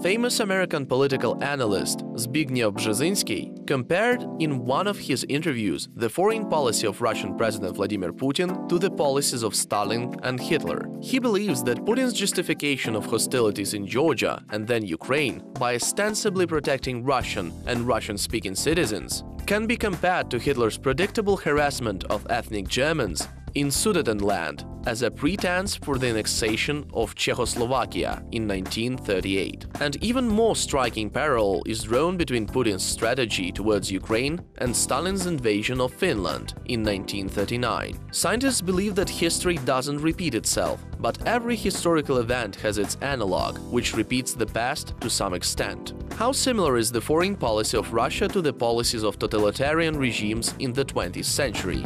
Famous American political analyst Zbigniew Brzezinski compared in one of his interviews the foreign policy of Russian President Vladimir Putin to the policies of Stalin and Hitler. He believes that Putin's justification of hostilities in Georgia and then Ukraine by ostensibly protecting Russian and Russian-speaking citizens can be compared to Hitler's predictable harassment of ethnic Germans in Sudetenland as a pretense for the annexation of Czechoslovakia in 1938. And even more striking parallel is drawn between Putin's strategy towards Ukraine and Stalin's invasion of Finland in 1939. Scientists believe that history doesn't repeat itself, but every historical event has its analog, which repeats the past to some extent. How similar is the foreign policy of Russia to the policies of totalitarian regimes in the 20th century?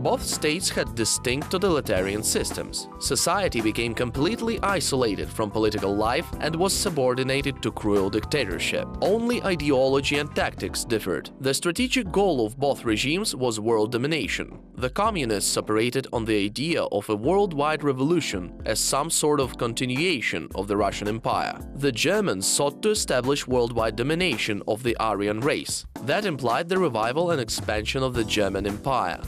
Both states had distinct totalitarian systems. Society became completely isolated from political life and was subordinated to cruel dictatorship. Only ideology and tactics differed. The strategic goal of both regimes was world domination. The communists operated on the idea of a worldwide revolution as some sort of continuation of the Russian Empire. The Germans sought to establish worldwide domination of the Aryan race. That implied the revival and expansion of the German Empire.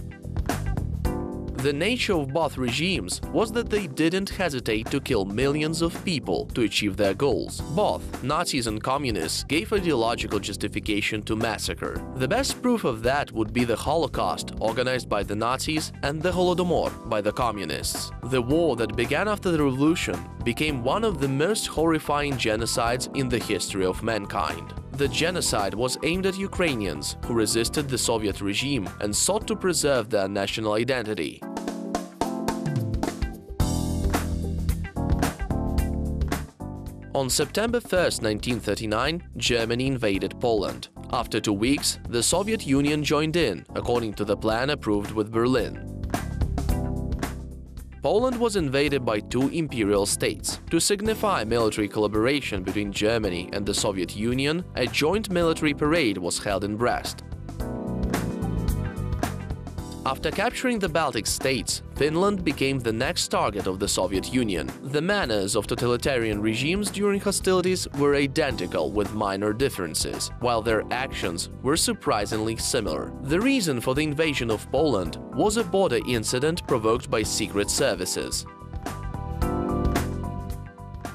The nature of both regimes was that they didn't hesitate to kill millions of people to achieve their goals. Both Nazis and communists gave ideological justification to massacre. The best proof of that would be the Holocaust organized by the Nazis and the Holodomor by the communists. The war that began after the revolution became one of the most horrifying genocides in the history of mankind. The genocide was aimed at Ukrainians who resisted the Soviet regime and sought to preserve their national identity. On September 1, 1939, Germany invaded Poland. After 2 weeks, the Soviet Union joined in, according to the plan approved with Berlin. Poland was invaded by two imperial states. To signify military collaboration between Germany and the Soviet Union, a joint military parade was held in Brest. After capturing the Baltic states, Finland became the next target of the Soviet Union. The manners of totalitarian regimes during hostilities were identical with minor differences, while their actions were surprisingly similar. The reason for the invasion of Poland was a border incident provoked by secret services.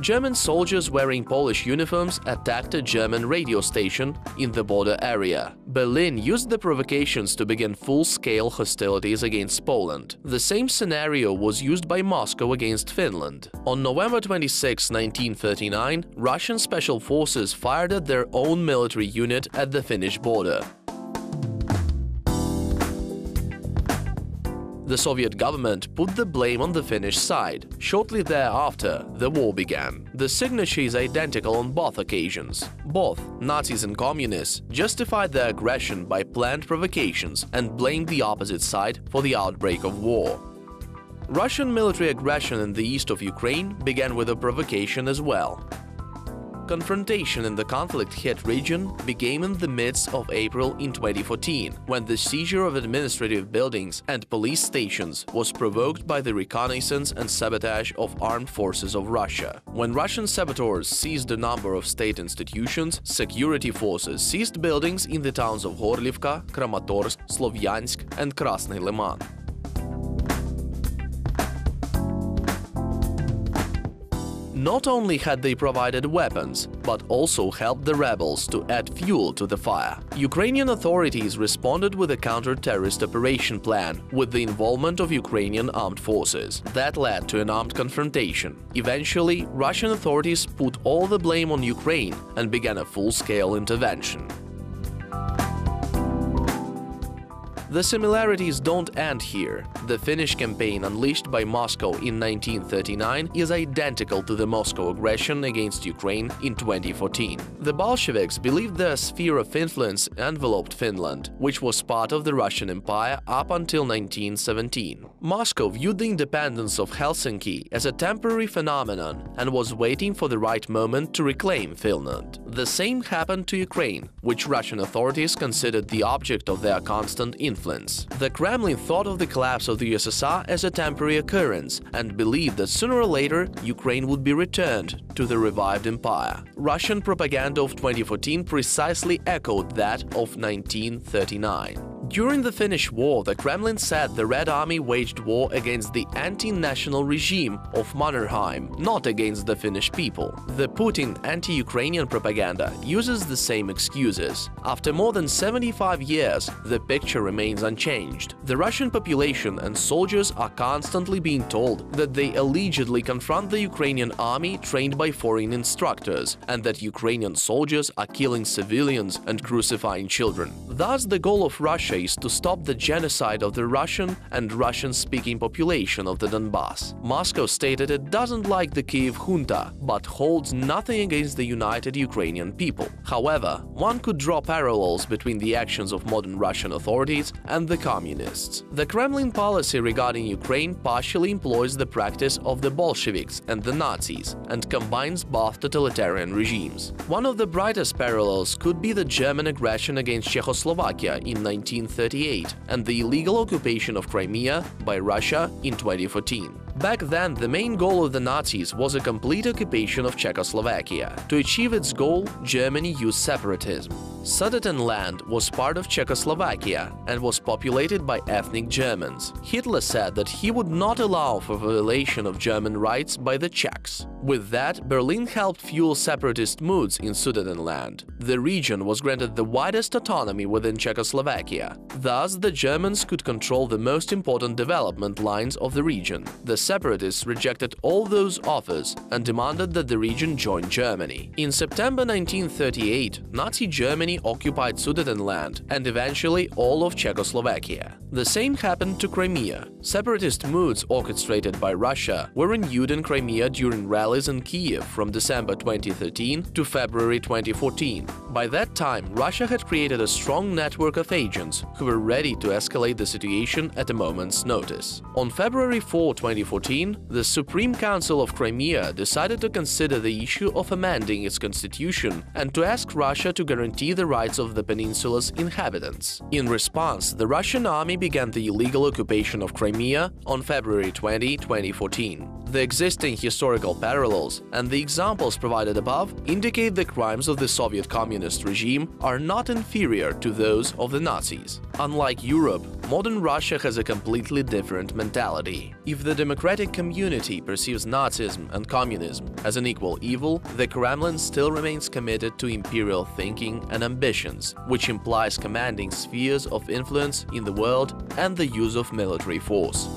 German soldiers wearing Polish uniforms attacked a German radio station in the border area. Berlin used the provocations to begin full-scale hostilities against Poland. The same scenario was used by Moscow against Finland. On November 26, 1939, Russian special forces fired at their own military unit at the Finnish border. The Soviet government put the blame on the Finnish side. Shortly thereafter, the war began. The signature is identical on both occasions. Both Nazis and communists justified their aggression by planned provocations and blamed the opposite side for the outbreak of war. Russian military aggression in the east of Ukraine began with a provocation as well. Confrontation in the conflict-hit region began in the midst of April in 2014, when the seizure of administrative buildings and police stations was provoked by the reconnaissance and sabotage of armed forces of Russia. When Russian saboteurs seized a number of state institutions, security forces seized buildings in the towns of Horlivka, Kramatorsk, Slovyansk and Krasny Liman. Not only had they provided weapons, but also helped the rebels to add fuel to the fire. Ukrainian authorities responded with a counter-terrorist operation plan with the involvement of Ukrainian armed forces. That led to an armed confrontation. Eventually, Russian authorities put all the blame on Ukraine and began a full-scale intervention. The similarities don't end here. The Finnish campaign unleashed by Moscow in 1939 is identical to the Moscow aggression against Ukraine in 2014. The Bolsheviks believed their sphere of influence enveloped Finland, which was part of the Russian Empire up until 1917. Moscow viewed the independence of Helsinki as a temporary phenomenon and was waiting for the right moment to reclaim Finland. The same happened to Ukraine, which Russian authorities considered the object of their constant influence. influence. The Kremlin thought of the collapse of the USSR as a temporary occurrence and believed that sooner or later Ukraine would be returned to the revived empire. Russian propaganda of 2014 precisely echoed that of 1939. During the Finnish War, the Kremlin said the Red Army waged war against the anti-national regime of Mannerheim, not against the Finnish people. The Putin anti-Ukrainian propaganda uses the same excuses. After more than 75 years, the picture remains unchanged. The Russian population and soldiers are constantly being told that they allegedly confront the Ukrainian army trained by foreign instructors, and that Ukrainian soldiers are killing civilians and crucifying children. Thus, the goal of Russia is to stop the genocide of the Russian and Russian-speaking population of the Donbass. Moscow stated it doesn't like the Kiev junta, but holds nothing against the united Ukrainian people. However, one could draw parallels between the actions of modern Russian authorities and the communists. The Kremlin policy regarding Ukraine partially employs the practice of the Bolsheviks and the Nazis and combines both totalitarian regimes. One of the brightest parallels could be the German aggression against Czechoslovakia in 1938 and the illegal occupation of Crimea by Russia in 2014. Back then, the main goal of the Nazis was a complete occupation of Czechoslovakia. To achieve its goal, Germany used separatism. Sudetenland was part of Czechoslovakia and was populated by ethnic Germans. Hitler said that he would not allow for violation of German rights by the Czechs. With that, Berlin helped fuel separatist moods in Sudetenland. The region was granted the widest autonomy within Czechoslovakia. Thus, the Germans could control the most important development lines of the region. The separatists rejected all those offers and demanded that the region join Germany. In September 1938, Nazi Germany occupied Sudetenland and eventually all of Czechoslovakia. The same happened to Crimea. Separatist moods orchestrated by Russia were renewed in Crimea during rallies in Kiev from December 2013 to February 2014. By that time, Russia had created a strong network of agents who were ready to escalate the situation at a moment's notice. On February 4, 2014, the Supreme Council of Crimea decided to consider the issue of amending its constitution and to ask Russia to guarantee the rights of the peninsula's inhabitants. In response, the Russian army began the illegal occupation of Crimea on February 20, 2014. The existing historical parallels and the examples provided above indicate the crimes of the Soviet communist regime are not inferior to those of the Nazis. Unlike Europe, modern Russia has a completely different mentality. If the democratic community perceives Nazism and communism as an equal evil, the Kremlin still remains committed to imperial thinking and ambitions, which implies commanding spheres of influence in the world and the use of military force.